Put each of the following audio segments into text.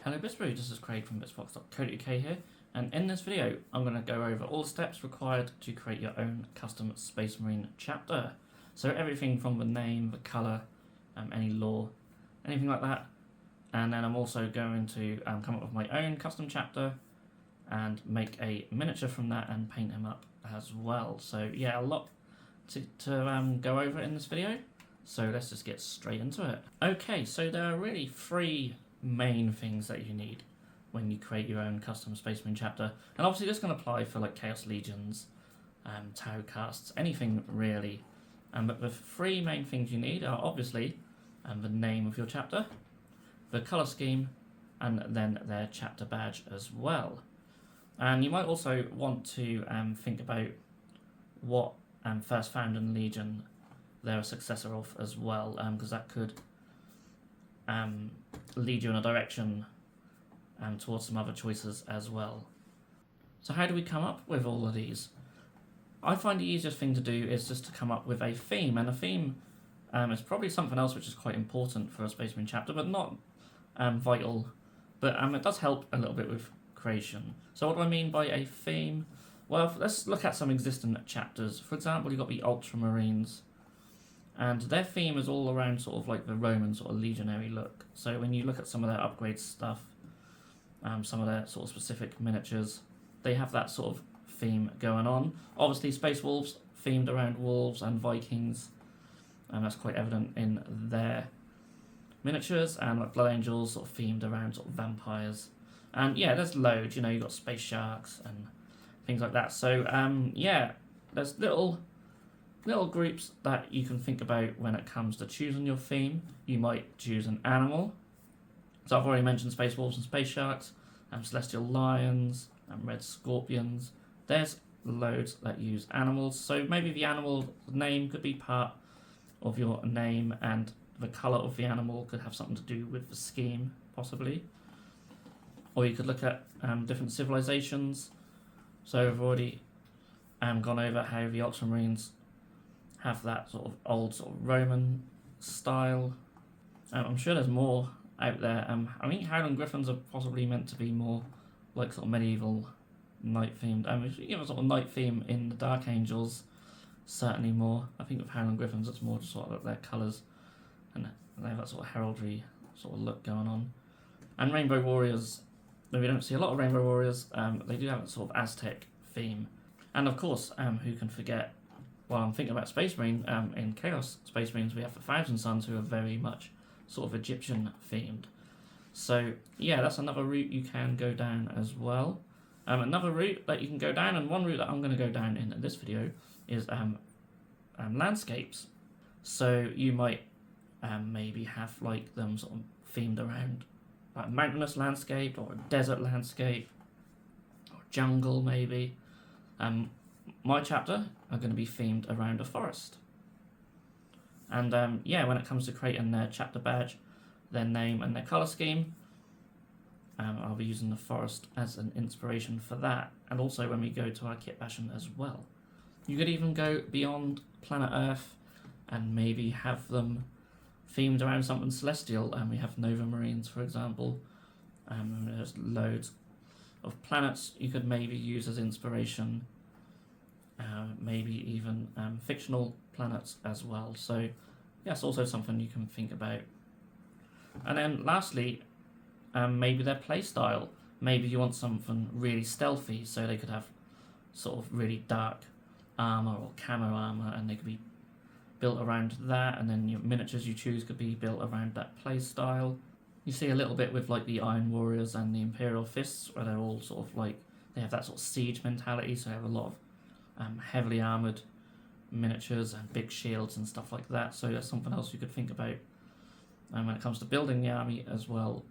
Hello Bitbrew, this is Craig from bitsbox.co.uk here, and in this video I'm going to go over all the steps required to create your own custom Space Marine chapter. So everything from the name, the colour, any lore, anything like that. And then I'm also going to come up with my own custom chapter and make a miniature from that and paint him up as well. So yeah, a lot to go over in this video. So let's just get straight into it. Okay, so there are really three main things that you need when you create your own custom Space Marine chapter, and obviously this can apply for like Chaos Legions, tarot casts, anything really. But the three main things you need are obviously the name of your chapter, the colour scheme, and then their chapter badge as well. And you might also want to think about what First Founding Legion they're a successor of as well, because that could lead you in a direction towards some other choices as well. So how do we come up with all of these? I find the easiest thing to do is just to come up with a theme, and a theme is probably something else which is quite important for a Space Marine chapter, but not vital, but it does help a little bit with creation. So what do I mean by a theme? Well, let's look at some existing chapters. For example, you've got the Ultramarines, and their theme is all around sort of like the Roman sort of legionary look. So when you look at some of their upgrade stuff, some of their sort of specific miniatures, they have that sort of theme going on. Obviously Space Wolves themed around wolves and Vikings, and that's quite evident in their miniatures, and like Blood Angels sort of themed around sort of vampires. And yeah, there's loads, you know, you've got Space Sharks and things like that. So yeah, there's little groups that you can think about when it comes to choosing your theme. You might choose an animal. So I've already mentioned Space Wolves and Space Sharks, Celestial Lions, and Red Scorpions. There's loads that use animals. So maybe the animal name could be part of your name, and the colour of the animal could have something to do with the scheme, possibly. Or you could look at different civilizations. So I've already gone over how the Ultramarines have that sort of old sort of Roman style. I'm sure there's more out there. I think Howling Griffins are possibly meant to be more like sort of medieval night themed. If you give a sort of night theme in the Dark Angels, certainly more. I think with Howling Griffins it's more just sort of their colours, and they have that sort of heraldry sort of look going on. And Rainbow Warriors, though we don't see a lot of Rainbow Warriors, they do have a sort of Aztec theme. And of course, who can forget, well, I'm thinking about Space Marine, in Chaos Space Marines we have the Thousand Sons, who are very much sort of Egyptian themed. So yeah, that's another route you can go down as well. Another route that you can go down, and one route that I'm going to go down in this video, is landscapes. So you might maybe have like them sort of themed around like mountainous landscape, or a desert landscape, or jungle maybe. My chapter are going to be themed around a forest. And yeah, when it comes to creating their chapter badge, their name and their colour scheme, I'll be using the forest as an inspiration for that, and also when we go to our Kitbashing as well. You could even go beyond planet Earth and maybe have them themed around something celestial, and we have Nova Marines, for example. There's loads of planets you could maybe use as inspiration, maybe even fictional planets as well. So yes, also something you can think about. And then lastly, maybe their playstyle. Maybe you want something really stealthy, so they could have sort of really dark armour or camo armour, and they could be built around that, and then your miniatures you choose could be built around that playstyle. You see a little bit with like the Iron Warriors and the Imperial Fists, where they're all sort of like, they have that sort of siege mentality, so they have a lot of heavily armoured miniatures and big shields and stuff like that. So that's something else you could think about when it comes to building the army, as well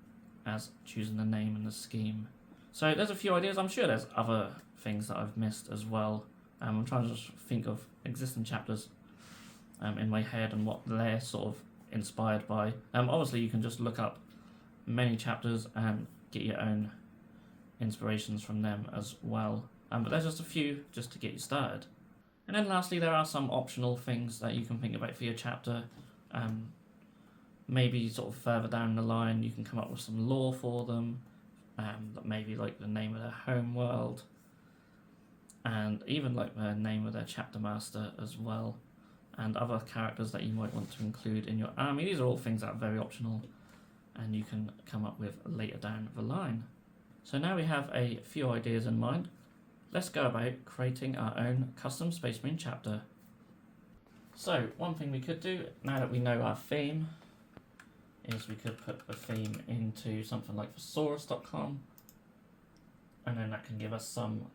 as choosing the name and the scheme. So there's a few ideas. I'm sure there's other things that I've missed as well. I'm trying to just think of existing chapters in my head and what they're sort of inspired by. Obviously you can just look up many chapters and get your own inspirations from them as well. But there's just a few just to get you started. And then lastly, there are some optional things that you can think about for your chapter. maybe sort of further down the line you can come up with some lore for them, maybe like the name of their home world, and even like the name of their chapter master as well, and other characters that you might want to include in your army. These are all things that are very optional and you can come up with later down the line. So now we have a few ideas in mind. Let's go about creating our own custom Space Marine chapter. So one thing we could do, now that we know our theme, is we could put the theme into something like thesaurus.com, and then that can give us some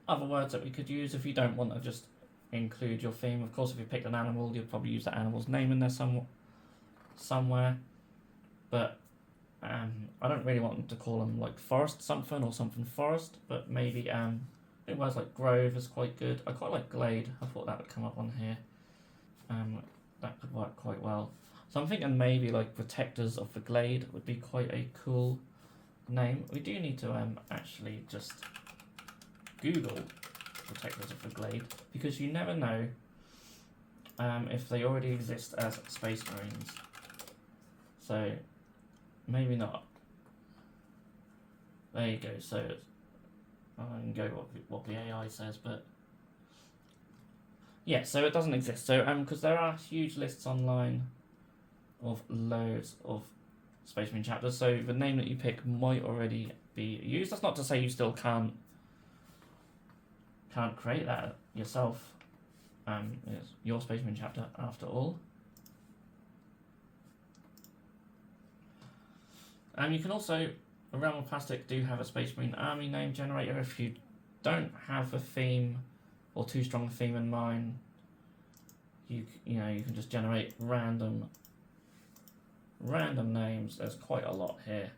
other words that we could use if you don't want to just include your theme. Of course, if you picked an animal, you'll probably use that animal's name in there somewhere, but I don't really want to call them like forest something or something forest, but maybe I think words like grove is quite good. I quite like glade. I thought that would come up on here. That could work quite well. So I'm thinking maybe like protectors of the glade would be quite a cool name. We do need to actually just Google protectors of the glade, because you never know if they already exist as Space Marines. So maybe not. There you go. So I can go what the AI says, but yeah, so it doesn't exist. So because there are huge lists online of loads of Space Marine chapters, so the name that you pick might already be used. That's not to say you still can't create that yourself. It's your Space Marine chapter after all. You can also, Realm of Plastic do have a Space Marine army name generator. If you don't have a theme or too strong a theme in mind, you can just generate random names. There's quite a lot here,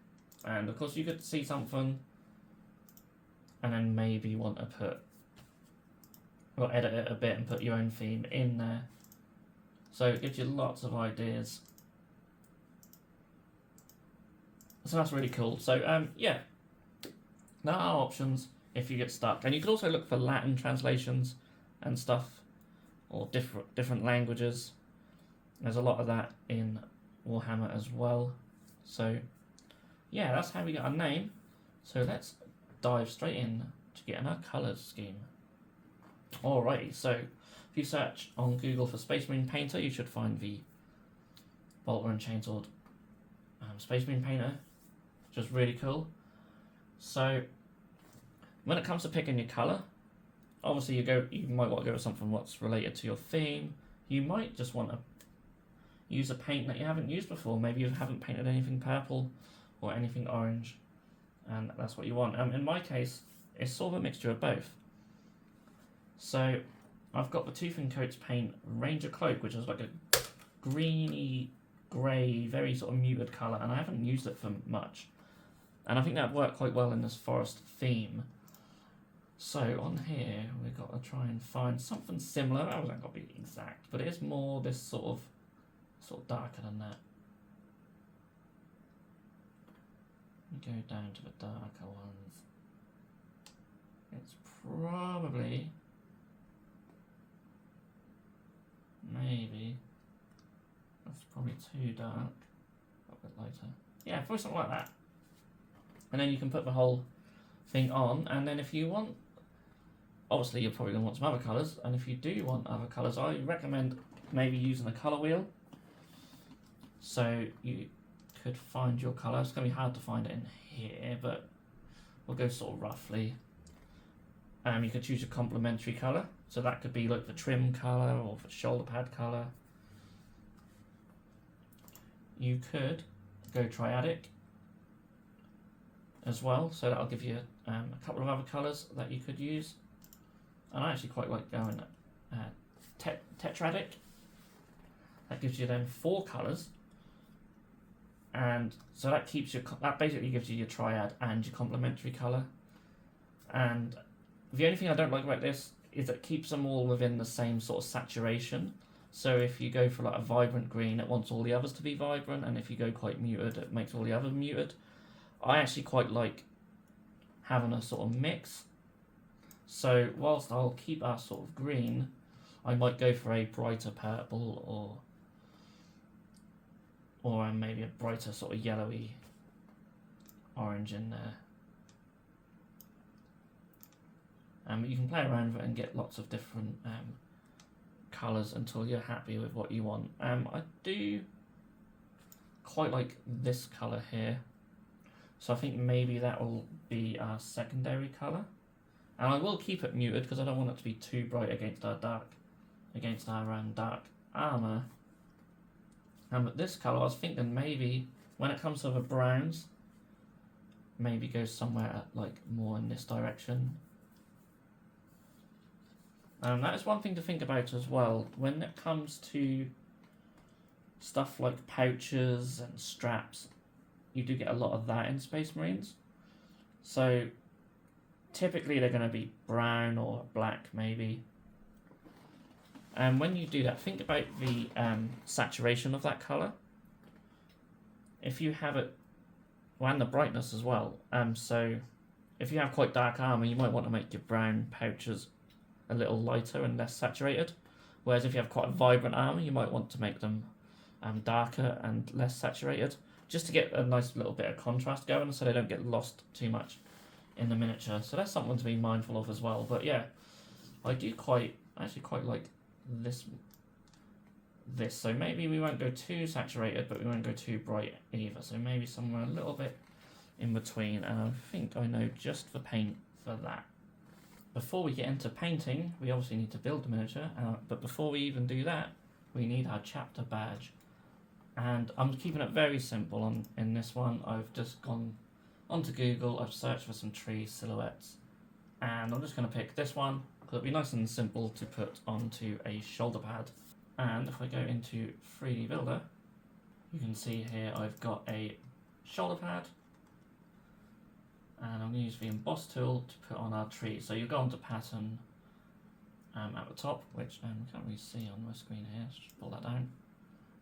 and of course you could see something and then maybe want to put or edit it a bit and put your own theme in there. So it gives you lots of ideas. So that's really cool. So yeah, there are options if you get stuck, and you could also look for Latin translations and stuff, or different languages. There's a lot of that in Warhammer as well. So yeah, that's how we get our name. So let's dive straight in to getting our colours scheme. Alrighty, so if you search on Google for Space Marine Painter, you should find the Bolter and Chainsword Space Marine Painter, which is really cool. So when it comes to picking your colour, obviously you might want to go with something what's related to your theme. You might just want to use a paint that you haven't used before. Maybe you haven't painted anything purple or anything orange, and that's what you want. In my case, it's sort of a mixture of both. So I've got the Tooth and Coats paint Ranger Cloak, which is like a greeny grey, very sort of muted colour, and I haven't used it for much. And I think that worked quite well in this forest theme. So on here, we've got to try and find something similar. I haven't got to be exact, but it is more this sort of darker than that. Go down to the darker ones. It's probably, maybe, that's probably too dark. A bit lighter. Yeah, probably something like that. And then you can put the whole thing on, and then if you want, obviously you're probably going to want some other colours, and if you do want other colours, I recommend maybe using a colour wheel. So you could find your colour. It's going to be hard to find it in here, but we'll go sort of roughly. You could choose a complementary colour, so that could be like the trim colour or the shoulder pad colour. You could go triadic as well, so that'll give you a couple of other colours that you could use. And I actually quite like going tetradic. That gives you then 4 colours, and so that keeps that basically gives you your triad and your complementary colour. And the only thing I don't like about this is it keeps them all within the same sort of saturation. So if you go for like a vibrant green, it wants all the others to be vibrant, and if you go quite muted, it makes all the others muted. I actually quite like having a sort of mix. So whilst I'll keep our sort of green, I might go for a brighter purple or maybe a brighter sort of yellowy orange in there. You can play around with it and get lots of different colours until you're happy with what you want. I do quite like this colour here, so I think maybe that will be our secondary colour. And I will keep it muted because I don't want it to be too bright against our dark armour. But this colour, I was thinking maybe when it comes to the browns, maybe go somewhere like more in this direction. That is one thing to think about as well when it comes to stuff like pouches and straps. You do get a lot of that in Space Marines, so typically they're going to be brown or black maybe. And when you do that, think about the saturation of that colour. If you have it, well, and the brightness as well. So if you have quite dark armour, you might want to make your brown pouches a little lighter and less saturated. Whereas if you have quite a vibrant armour, you might want to make them darker and less saturated, just to get a nice little bit of contrast going so they don't get lost too much in the miniature. So that's something to be mindful of as well. But yeah, I do actually quite like this. So maybe we won't go too saturated, but we won't go too bright either. So maybe somewhere a little bit in between. And I think I know just the paint for that. Before we get into painting, we obviously need to build the miniature. But before we even do that, we need our chapter badge. And I'm keeping it very simple in this one. I've just gone onto Google, I've searched for some tree silhouettes, and I'm just going to pick this one because it'll be nice and simple to put onto a shoulder pad. And if I go into 3D Builder, you can see here I've got a shoulder pad, and I'm going to use the emboss tool to put on our tree. So you go onto pattern at the top, which I can't really see on my screen here, so just pull that down.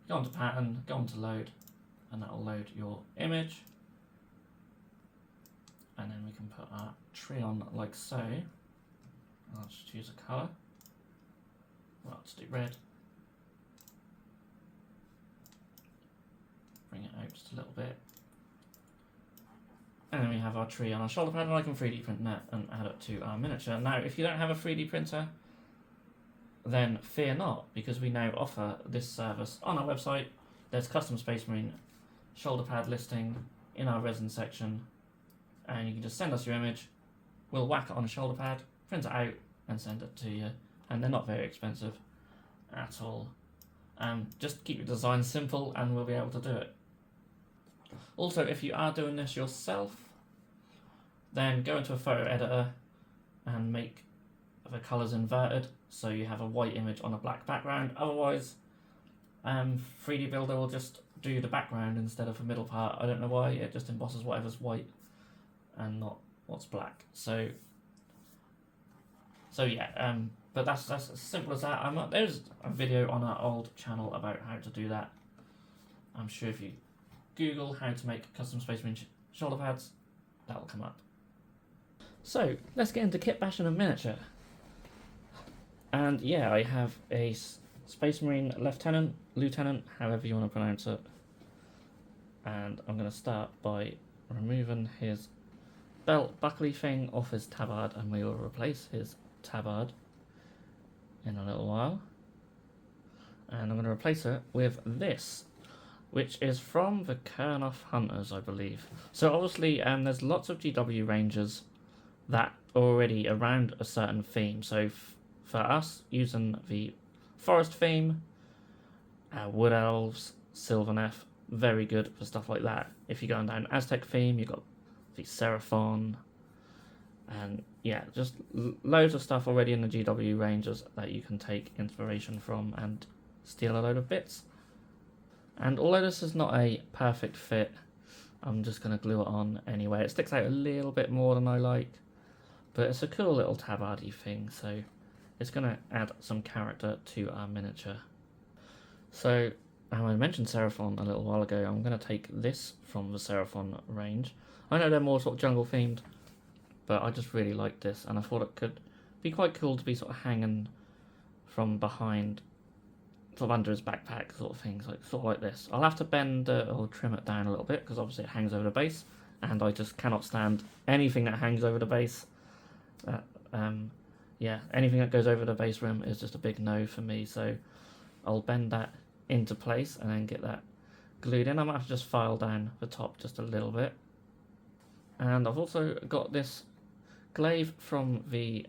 Go onto pattern, go onto load, and that will load your image. And then we can put our tree on like so. I'll just choose a colour. Well, let's do red. Bring it out just a little bit. And then we have our tree on our shoulder pad, and I can 3D print that and add it to our miniature. Now, if you don't have a 3D printer, then fear not, because we now offer this service on our website. There's custom Space Marine shoulder pad listing in our resin section, and you can just send us your image, we'll whack it on a shoulder pad, print it out, and send it to you. And they're not very expensive at all. Just keep your design simple and we'll be able to do it. Also, if you are doing this yourself, then go into a photo editor and make the colours inverted so you have a white image on a black background. Otherwise, 3D Builder will just do the background instead of the middle part. I don't know why, it just embosses whatever's white and not what's black. So yeah, but that's as simple as that. There's a video on our old channel about how to do that. I'm sure if you Google how to make custom Space Marine shoulder pads, that'll come up. So let's get into kitbashing and miniature. And yeah, I have a Space Marine lieutenant, however you want to pronounce it. And I'm going to start by removing his belt buckley thing off his tabard, and we will replace his tabard in a little while. And I'm going to replace it with this, which is from the Kurnoth Hunters, I believe. So obviously there's lots of GW Rangers that are already around a certain theme. So for us, using the Forest theme, Wood Elves, Sylvaneth, very good for stuff like that. If you're going down Aztec theme, you've got the Seraphon, and yeah, just loads of stuff already in the GW Rangers that you can take inspiration from and steal a load of bits. And although this is not a perfect fit, I'm just going to glue it on anyway. It sticks out a little bit more than I like, but it's a cool little tabardy thing, so it's going to add some character to our miniature. So, I mentioned Seraphon a little while ago. I'm going to take this from the Seraphon range. I know they're more sort of jungle themed, but I just really like this, and I thought it could be quite cool to be sort of hanging from behind sort of under his backpack sort of thing, sort of like this. I'll have to bend or trim it down a little bit because obviously it hangs over the base, and I just cannot stand anything that hangs over the base. Yeah, anything that goes over the base rim is just a big no for me, so I'll bend that into place and then get that glued in. I might have to just file down the top just a little bit. And I've also got this glaive from the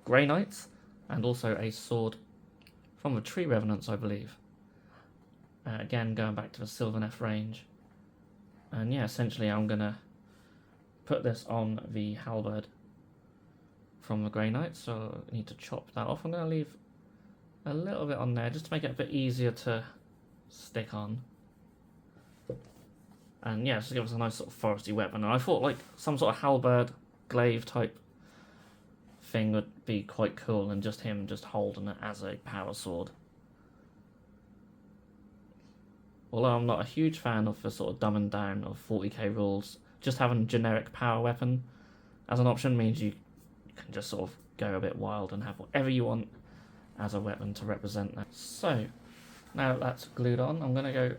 Grey Knights, and also a sword from the Tree Revenants, I believe. Again, going back to the Sylvaneth range. And yeah, essentially I'm going to put this on the halberd from the Grey Knights, so I need to chop that off. I'm going to leave a little bit on there just to make it a bit easier to stick on. And yeah, just to give us a nice sort of foresty weapon. And I thought like some sort of halberd glaive type thing would be quite cool, and just him just holding it as a power sword. Although I'm not a huge fan of the sort of dumbing down of 40k rules, just having a generic power weapon as an option means you can just sort of go a bit wild and have whatever you want as a weapon to represent that. So, now that that's glued on, I'm going to go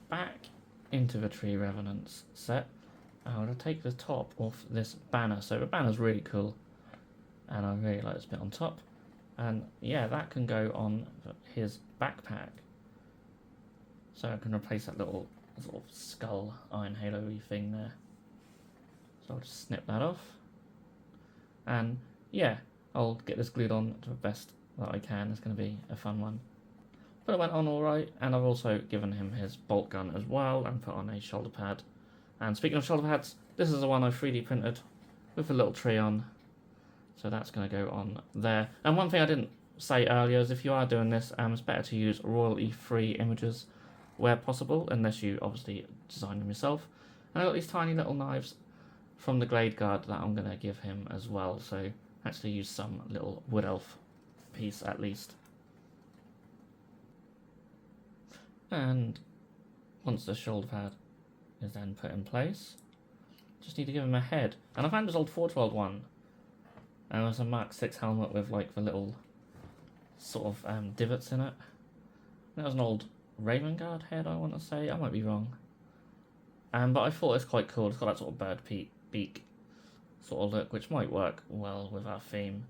back into the Tree Revenants set. I'm going to take the top off this banner. So the banner's really cool, and I really like this bit on top. And yeah, that can go on his backpack. So I can replace that little sort of skull iron halo-y thing there. So I'll just snip that off. And yeah, I'll get this glued on to the best that I can. It's going to be a fun one. But it went on alright, and I've also given him his bolt gun as well and put on a shoulder pad. And speaking of shoulder pads, this is the one I 3D printed with a little tree on. So that's going to go on there. And one thing I didn't say earlier is if you are doing this, it's better to use royalty-free images where possible, unless you obviously design them yourself. And I've got these tiny little knives from the Glade Guard that I'm going to give him as well. So actually use some little wood elf piece at least. And once the shoulder pad is then put in place, just need to give him a head. And I found this old Forge World one, and it was a Mark 6 helmet with like the little sort of divots in it. That was an old Raven Guard head, I want to say. I might be wrong. But I thought it's quite cool. It's got that sort of bird beak sort of look, which might work well with our theme.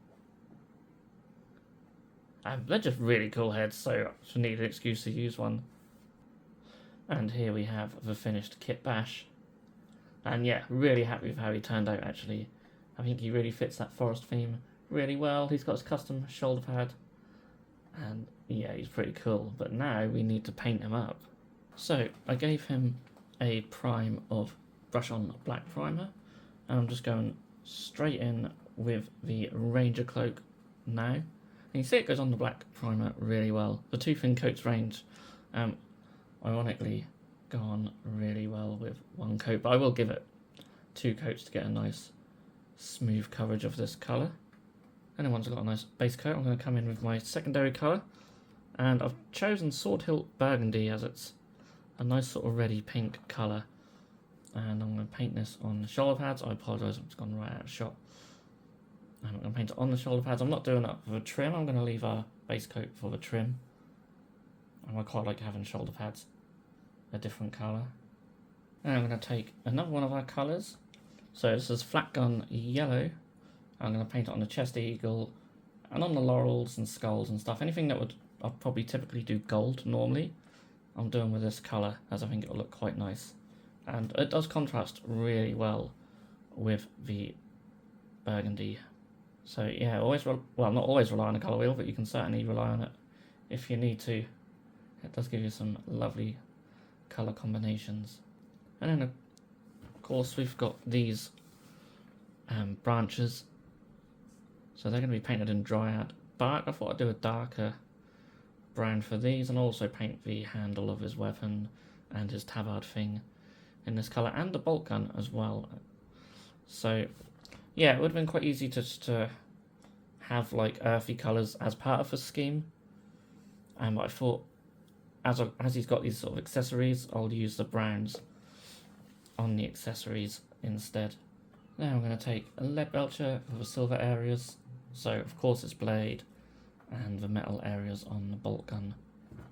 They're just really cool heads, so I should need an excuse to use one. And here we have the finished Kitbash. And yeah, really happy with how he turned out actually. I think he really fits that forest theme really well. He's got his custom shoulder pad. And yeah, he's pretty cool. But now we need to paint him up. So I gave him a prime of brush on black primer. And I'm just going straight in with the Ranger Cloak now. And you see it goes on the black primer really well. The two thin coats range ironically go on really well with one coat, but I will give it 2 coats to get a nice smooth coverage of this colour. And then once I've got a nice base coat, I'm going to come in with my secondary colour, and I've chosen Sword Hilt Burgundy as it's a nice sort of reddy pink colour. And I'm going to paint this on the shoulder pads. I apologise, I've just gone right out of shot. And I'm going to paint it on the shoulder pads. I'm not doing that for the trim, I'm going to leave our base coat for the trim. And I quite like having shoulder pads a different colour. And I'm going to take another one of our colours. So this is Flat Gun Yellow. I'm going to paint it on the chest eagle and on the laurels and skulls and stuff. Anything that would I'd probably typically do gold normally, I'm doing with this colour as I think it'll look quite nice. And it does contrast really well with the burgundy. So yeah, always well, not always rely on a colour wheel, but you can certainly rely on it if you need to. It does give you some lovely colour combinations. And then of course we've got these branches. So they're going to be painted in Dryad bark. I thought I'd do a darker brown for these, and also paint the handle of his weapon and his tabard thing in this colour, and the bolt gun as well. So yeah, it would have been quite easy to have like earthy colours as part of the scheme. But I thought as he's got these sort of accessories, I'll use the browns on the accessories instead. Now I'm going to take a lead belcher for the silver areas, so of course it's blade, and the metal areas on the bolt gun.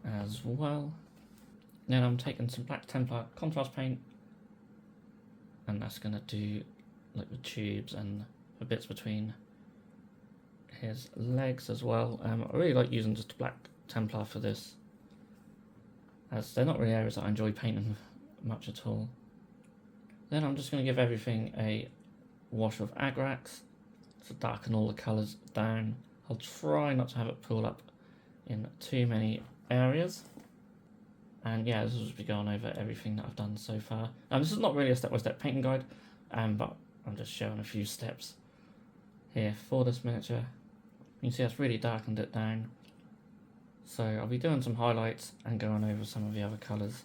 as well. Then I'm taking some Black Templar contrast paint, and that's going to do like the tubes and the bits between his legs as well. I really like using just Black Templar for this, as they're not really areas that I enjoy painting much at all. Then I'm just going to give everything a wash of Agrax to darken all the colours down. I'll try not to have it pull up in too many areas. And yeah, this will just be going over everything that I've done so far. This is not really a step-by-step painting guide, but I'm just showing a few steps here for this miniature. You can see that's really darkened it down. So I'll be doing some highlights and going over some of the other colours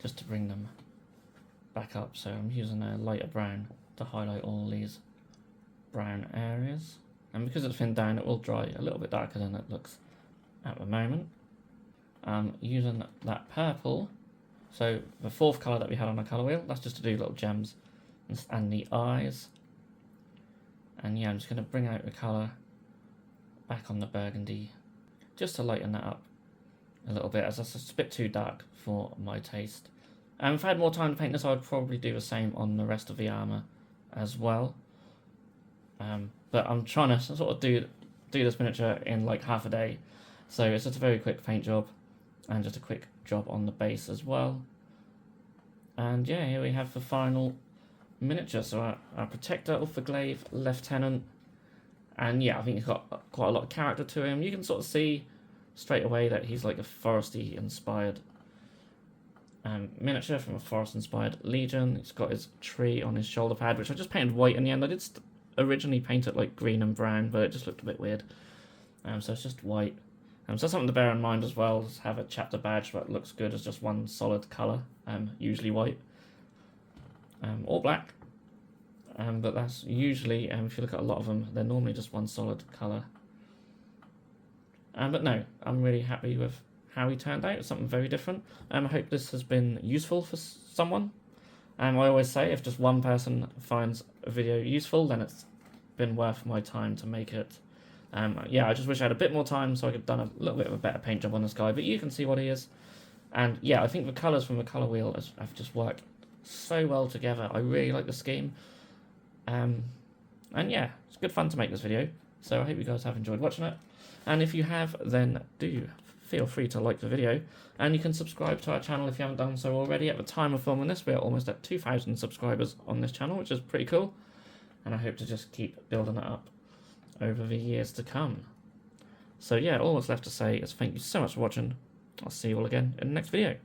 just to bring them back up. So I'm using a lighter brown to highlight all these brown areas. And because it's thinned down, it will dry a little bit darker than it looks at the moment. Using that purple, so the fourth colour that we had on the colour wheel, that's just to do little gems and the eyes. And yeah, I'm just going to bring out the colour back on the burgundy just to lighten that up a little bit, as that's a bit too dark for my taste. If I had more time to paint this, I would probably do the same on the rest of the armour as well. But I'm trying to sort of do this miniature in like half a day, so it's just a very quick paint job and just a quick job on the base as well. And yeah, here we have the final miniature. So our Protector of the Glaive Lieutenant, and yeah, I think he's got quite a lot of character to him. You can sort of see straight away that he's like a foresty inspired miniature from a forest inspired legion. He's got his tree on his shoulder pad, which I just painted white in the end. I did originally paint it like green and brown, but it just looked a bit weird. So it's just white. So that's something to bear in mind as well, is have a chapter badge that looks good as just one solid colour, usually white, or black. But that's usually, if you look at a lot of them, they're normally just one solid colour. But no, I'm really happy with how he turned out. It's something very different. I hope this has been useful for someone. I always say, if just one person finds a video useful, then it's been worth my time to make it. Yeah, I just wish I had a bit more time so I could have done a little bit of a better paint job on this guy, but you can see what he is. And yeah, I think the colours from the colour wheel have just worked so well together. I really like the scheme. And yeah, it's good fun to make this video, so I hope you guys have enjoyed watching it. And if you have, then do feel free to like the video, and you can subscribe to our channel if you haven't done so already. At the time of filming this, we're almost at 2,000 subscribers on this channel, which is pretty cool, and I hope to just keep building it up over the years to come. So yeah, all that's left to say is thank you so much for watching. I'll see you all again in the next video.